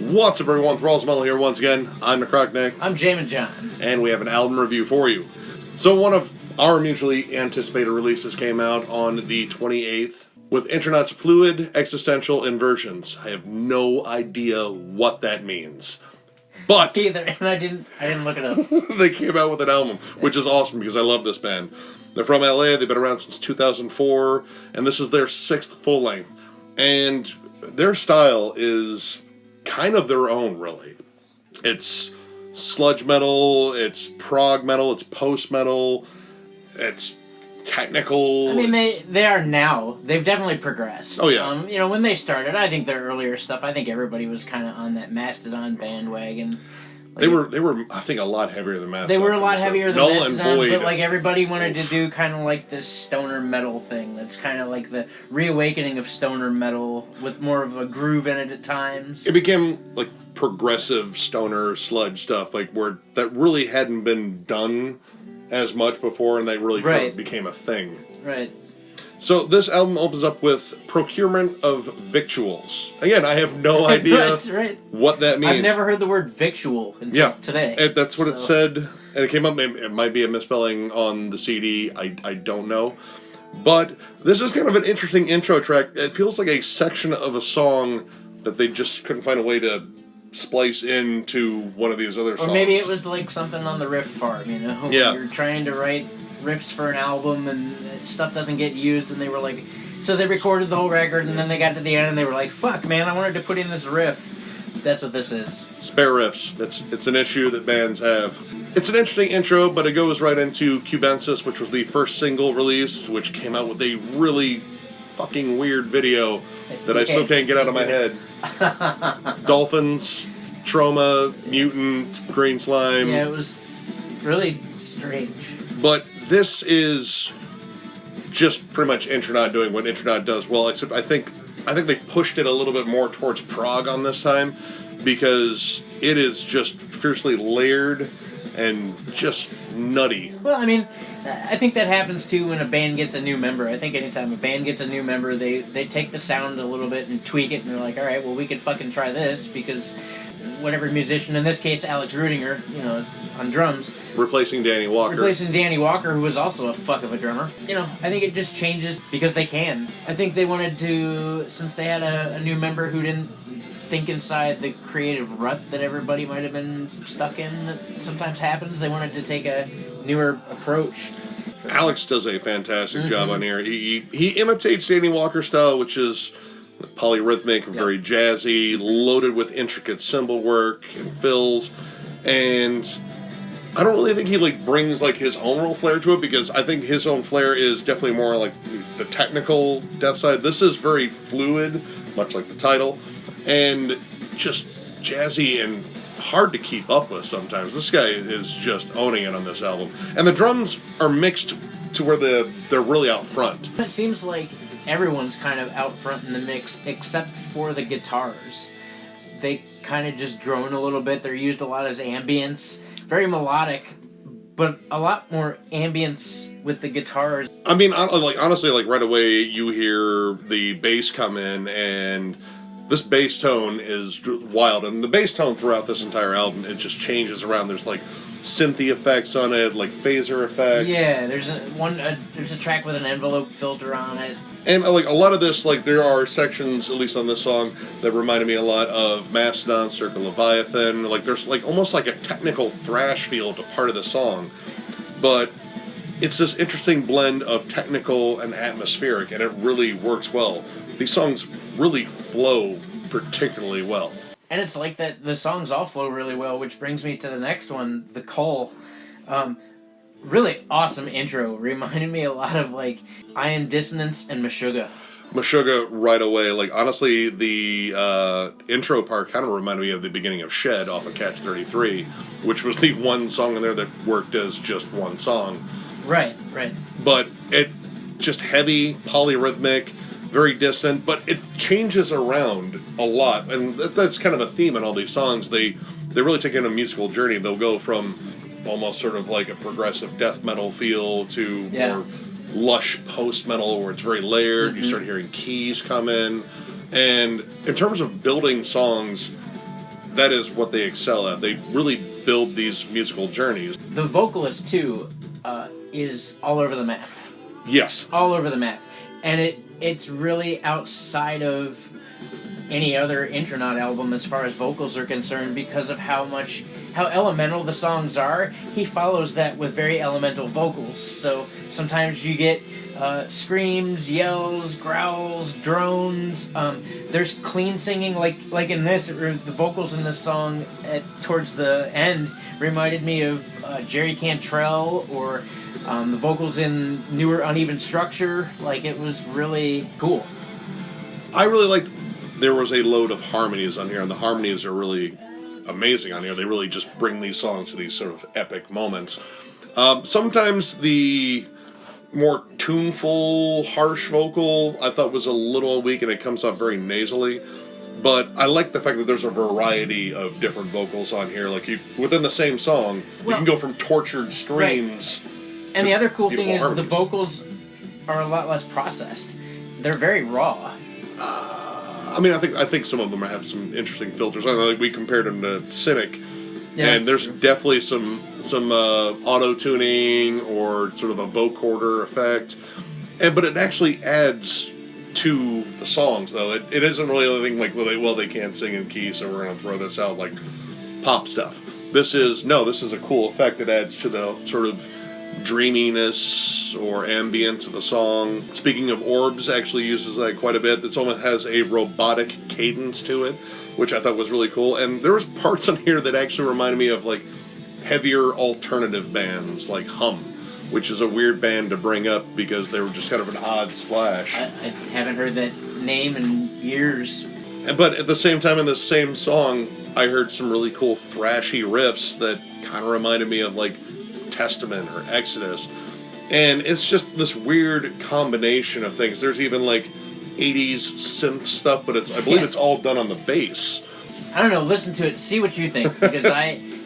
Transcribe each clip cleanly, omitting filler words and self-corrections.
What's up, everyone? Thralls here once again. I'm Nick. I'm Jamin John. And we have an album review for you. So one of our mutually anticipated releases came out on the 28th with Intronaut's Fluid Existential Inversions. I have no idea what that means. But either, and I didn't look it up. They came out with an album, which is awesome because I love this band. They're from LA, they've been around since 2004, and this is their 6th full length. And their style is kind of their own, really. It's sludge metal, it's prog metal, it's post metal, it's technical. I mean, they are now. They've definitely progressed. Oh yeah. When they started, I think their earlier stuff, I think everybody was kind of on that Mastodon bandwagon. They were, I think, a lot heavier than Mastodon. They were a lot heavier than Null Mastodon, and Void. but like everybody wanted to do kind of like this stoner metal thing. That's kind of like the reawakening of stoner metal with more of a groove in it at times. It became like progressive stoner sludge stuff, like where that really hadn't been done as much before, and that really kind of became a thing. Right. So this album opens up with Procurement of Victuals. Again, I have no idea what that means. I've never heard the word victual until today. That's what it said, and it came up. It might be a misspelling on the CD. I don't know. But this is kind of an interesting intro track. It feels like a section of a song that they just couldn't find a way to splice into one of these other songs. Or maybe it was like something on the riff farm, Yeah. You're trying to write riffs for an album and stuff doesn't get used, and they were like, so they recorded the whole record and then they got to the end and they were like, fuck man, I wanted to put in this riff. That's what this is. Spare riffs. It's an issue that bands have. It's an interesting intro, but it goes right into Cubensis, which was the first single released, which came out with a really fucking weird video that I still can't get out of my head. Dolphins, trauma, mutant, green slime. Yeah, it was really strange. But this is just pretty much Intronaut doing what Intronaut does well, except I think they pushed it a little bit more towards prog on this time, because it is just fiercely layered and just nutty. Well, I mean, I think that happens too when a band gets a new member. I think anytime a band gets a new member, they take the sound a little bit and tweak it, and they're like, all right, well, we could fucking try this, because whatever musician, in this case Alex Rudinger, is on drums. Replacing Danny Walker, who was also a fuck of a drummer. I think it just changes because they can. I think they wanted to, since they had a new member who didn't think inside the creative rut that everybody might have been stuck in that sometimes happens, they wanted to take a newer approach. Alex does a fantastic job on here. He imitates Danny Walker's style, which is polyrhythmic, very jazzy, loaded with intricate cymbal work and fills, and I don't really think he brings his own real flair to it, because I think his own flair is definitely more like the technical death side. This is very fluid, much like the title, and just jazzy and hard to keep up with sometimes. This guy is just owning it on this album, and the drums are mixed to where they're really out front. It seems like everyone's kind of out front in the mix except for the guitars. They kind of just drone a little bit. They're used a lot as ambience. Very melodic, but a lot more ambience with the guitars. I mean, honestly, right away you hear the bass come in, and this bass tone is wild. And the bass tone throughout this entire album, it just changes around. There's synthy effects on it, phaser effects. Yeah, there's a track with an envelope filter on it. And a lot of this, there are sections, at least on this song, that reminded me a lot of Mastodon, Circle Leviathan. There's almost a technical thrash feel to part of the song. But it's this interesting blend of technical and atmospheric, and it really works well. These songs really flow particularly well. And it's like that the songs all flow really well, which brings me to the next one, The Cull. Really awesome intro. Reminded me a lot of Ion Dissonance and Meshuggah. Meshuggah right away. Honestly, the intro part kind of reminded me of the beginning of Shed off of Catch 33, which was the one song in there that worked as just one song. Right. But it just heavy, polyrhythmic, very distant, but it changes around a lot, and that's kind of a theme in all these songs. They really take in a musical journey. They'll go from almost sort of like a progressive death metal feel to more lush post-metal where it's very layered. You start hearing keys come in. And in terms of building songs, that is what they excel at. They really build these musical journeys. The vocalist, too, is all over the map. Yes. All over the map. And it's really outside of any other Intronaut album as far as vocals are concerned because of how elemental the songs are. He follows that with very elemental vocals. So sometimes you get screams, yells, growls, drones. There's clean singing, like in this. The vocals in this song towards the end reminded me of Jerry Cantrell or the vocals in newer Uneven Structure. Like, it was really cool. I really liked. There was a load of harmonies on here, and the harmonies are really amazing on here. They really just bring these songs to these sort of epic moments. Sometimes the more tuneful, harsh vocal I thought was a little weak, and it comes off very nasally. But I like the fact that there's a variety of different vocals on here. Like, within the same song, you can go from tortured screams. Right. And the other cool thing is harmonies. the vocals are a lot less processed. They're very raw. I mean, I think some of them have some interesting filters. I know, like, we compared them to Cynic, and there's definitely some auto tuning or sort of a vocoder effect, but it actually adds to the songs. Though it isn't really anything like they can't sing in key, so we're gonna throw this out like pop stuff. This is a cool effect that adds to the sort of dreaminess or ambience of the song. Speaking of orbs, actually uses that quite a bit. It almost has a robotic cadence to it, which I thought was really cool. And there was parts on here that actually reminded me of like heavier alternative bands like Hum, which is a weird band to bring up because they were just kind of an odd splash. I haven't heard that name in years. But at the same time, in the same song, I heard some really cool thrashy riffs that kind of reminded me of like Testament or Exodus, and it's just this weird combination of things. There's even like 80s synth stuff, but I believe it's all done on the bass. I don't know, listen to it, see what you think, because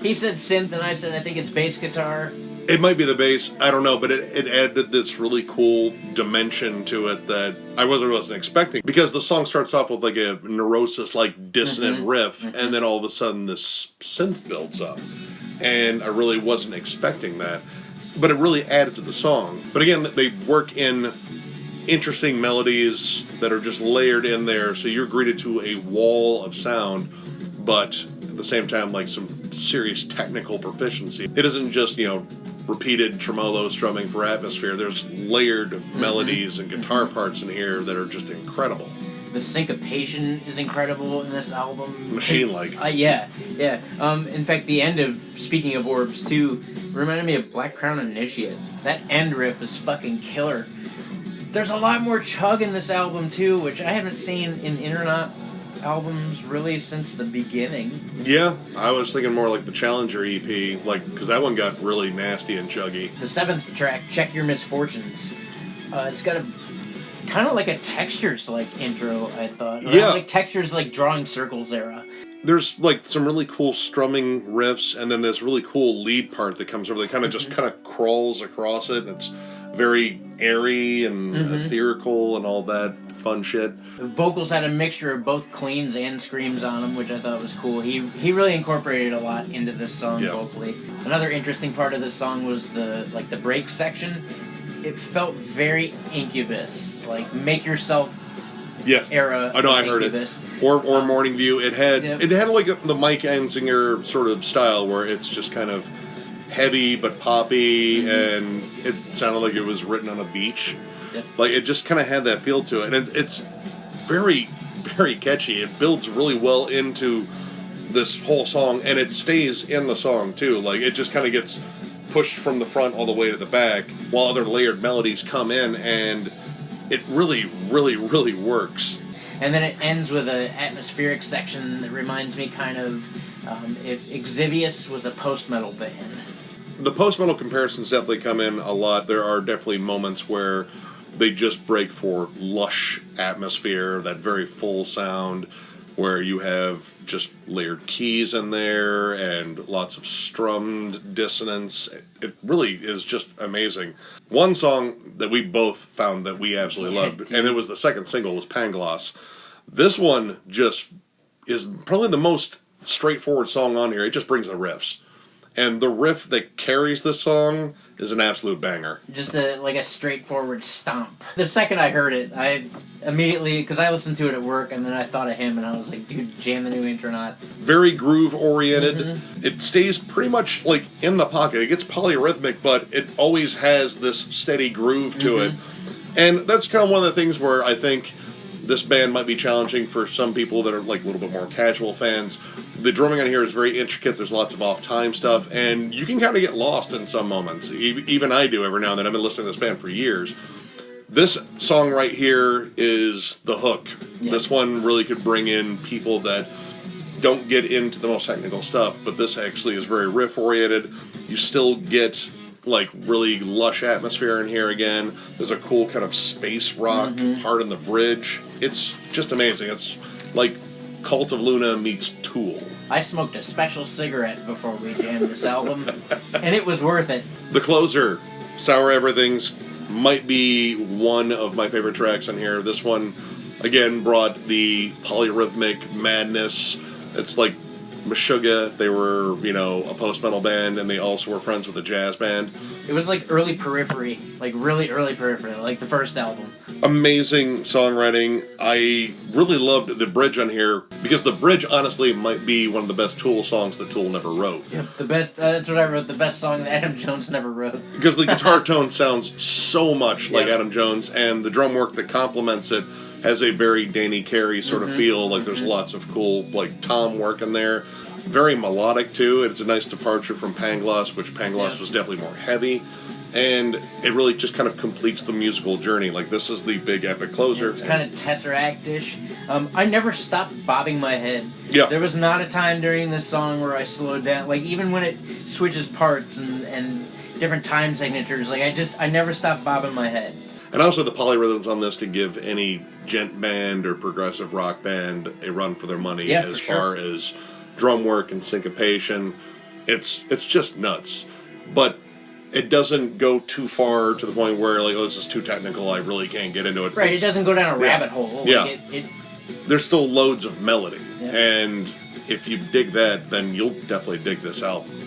he said synth and I said I think it's bass guitar. It might be the bass, I don't know, but it added this really cool dimension to it that I wasn't expecting, because the song starts off with like a Neurosis like dissonant riff, and then all of a sudden this synth builds up. And I really wasn't expecting that. But it really added to the song. But again, they work in interesting melodies that are just layered in there, so you're greeted to a wall of sound, but at the same time, like some serious technical proficiency. It isn't just, repeated tremolo strumming for atmosphere. There's layered melodies and guitar parts in here that are just incredible. The syncopation is incredible in this album. Machine-like. Yeah. In fact, the end of Speaking of Orbs, too, reminded me of Black Crown Initiate. That end riff is fucking killer. There's a lot more chug in this album, too, which I haven't seen in Intronaut albums really since the beginning. Yeah, I was thinking more like the Challenger EP, because that one got really nasty and chuggy. The 7th track, Check Your Misfortunes. It's got a kind of like a Textures like intro, I thought. Yeah. Like Textures like Drawing Circles era. There's like some really cool strumming riffs, and then this really cool lead part that comes over that kind of just kind of crawls across it, and it's very airy and ethereal and all that fun shit. The vocals had a mixture of both cleans and screams on them, which I thought was cool. He really incorporated a lot into this song vocally. Another interesting part of this song was the break section. It felt very Incubus, like Make Yourself era. I know, I heard Incubus. it. Or Morning View. It had like the Mike Anzinger sort of style where it's just kind of heavy but poppy, and it sounded like it was written on a beach. Yep. Like, it just kind of had that feel to it, and it's very, very catchy. It builds really well into this whole song, and it stays in the song too. Like, it just kind of gets pushed from the front all the way to the back, while other layered melodies come in, and it really, really, really works. And then it ends with an atmospheric section that reminds me kind of if Exvius was a post-metal band. The post-metal comparisons definitely come in a lot. There are definitely moments where they just break for lush atmosphere, that very full sound, where you have just layered keys in there and lots of strummed dissonance. It really is just amazing. One song that we both found that we absolutely loved, and it was the second single, was Pangloss. This one just is probably the most straightforward song on here. It just brings the riffs. And the riff that carries this song is an absolute banger. Just like a straightforward stomp. The second I heard it, I immediately, because I listened to it at work, and then I thought of him, and I was like, dude, jam the new Intronaut. Very groove-oriented. It stays pretty much, like, in the pocket. It gets polyrhythmic, but it always has this steady groove to it. And that's kind of one of the things where I think this band might be challenging for some people that are, like, a little bit more casual fans. The drumming on here is very intricate. There's lots of off-time stuff, and you can kind of get lost in some moments. Even I do every now and then. I've been listening to this band for years. This song right here is the hook. Yeah. This one really could bring in people that don't get into the most technical stuff, but this actually is very riff-oriented. You still get, like, really lush atmosphere in here again. There's a cool kind of space rock part in the bridge. It's just amazing. It's like Cult of Luna meets Tool. I smoked a special cigarette before we jammed this album, and it was worth it. The closer, Sour Everythings, might be one of my favorite tracks on here. This one, again, brought the polyrhythmic madness. It's like Meshuggah. They were, a post-metal band, and they also were friends with a jazz band. It was like early Periphery, like really early Periphery, like the first album. Amazing songwriting. I really loved the bridge on here, because the bridge, honestly, might be one of the best Tool songs that Tool never wrote. Yep, the best, that's what I wrote, the best song that Adam Jones never wrote. Because the guitar tone sounds so much like Adam Jones, and the drum work that complements it has a very Danny Carey sort of feel. Like, there's lots of cool, like, tom work in there. Very melodic, too. It's a nice departure from Pangloss, which Pangloss was definitely more heavy. And it really just kind of completes the musical journey. Like, this is the big epic closer. It's kind of Tesseract-ish. I never stopped bobbing my head. Yeah. There was not a time during this song where I slowed down. Like, even when it switches parts and different time signatures, like, I never stopped bobbing my head. And also the polyrhythms on this could give any gent band or progressive rock band a run for their money as far as drum work and syncopation. It's just nuts. But it doesn't go too far to the point where, like, oh, this is too technical, I really can't get into it. Right, it doesn't go down a rabbit hole. Yeah. Like There's still loads of melody. Yeah. And if you dig that, then you'll definitely dig this album.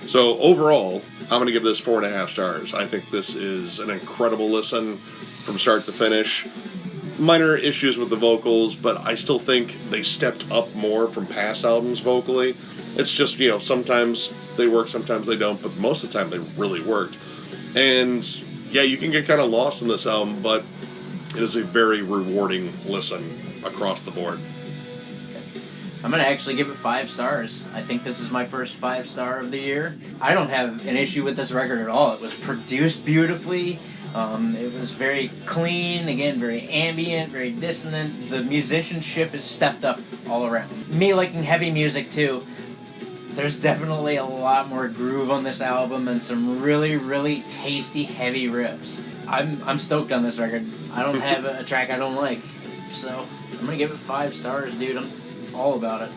So overall, I'm going to give this 4.5 stars. I think this is an incredible listen from start to finish. Minor issues with the vocals, but I still think they stepped up more from past albums vocally. It's just, sometimes they work, sometimes they don't, but most of the time they really worked. And, yeah, you can get kind of lost in this album, but it is a very rewarding listen across the board. I'm going to actually give it 5 stars. I think this is my first 5-star of the year. I don't have an issue with this record at all. It was produced beautifully. It was very clean, again, very ambient, very dissonant. The musicianship is stepped up all around. Me liking heavy music, too. There's definitely a lot more groove on this album and some really, really tasty, heavy riffs. I'm stoked on this record. I don't have a track I don't like, so I'm going to give it 5 stars, dude. I'm all about it.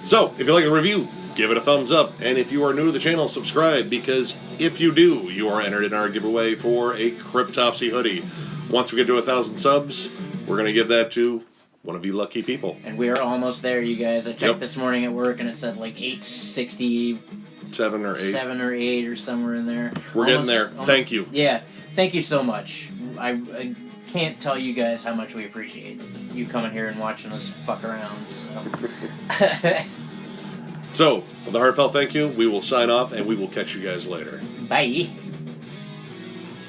So, if you like the review, give it a thumbs up. And if you are new to the channel, subscribe, because if you do, you are entered in our giveaway for a Cryptopsy hoodie. Once we get to 1,000 subs, we're going to give that to one of you lucky people. And we are almost there, you guys. I checked this morning at work, and it said like 860... 7 or 8. 7 or 8 or somewhere in there. We're getting there. Thank you. Yeah. Thank you so much. I can't tell you guys how much we appreciate you coming here and watching us fuck around. So, so with a heartfelt thank you, we will sign off, and we will catch you guys later. Bye.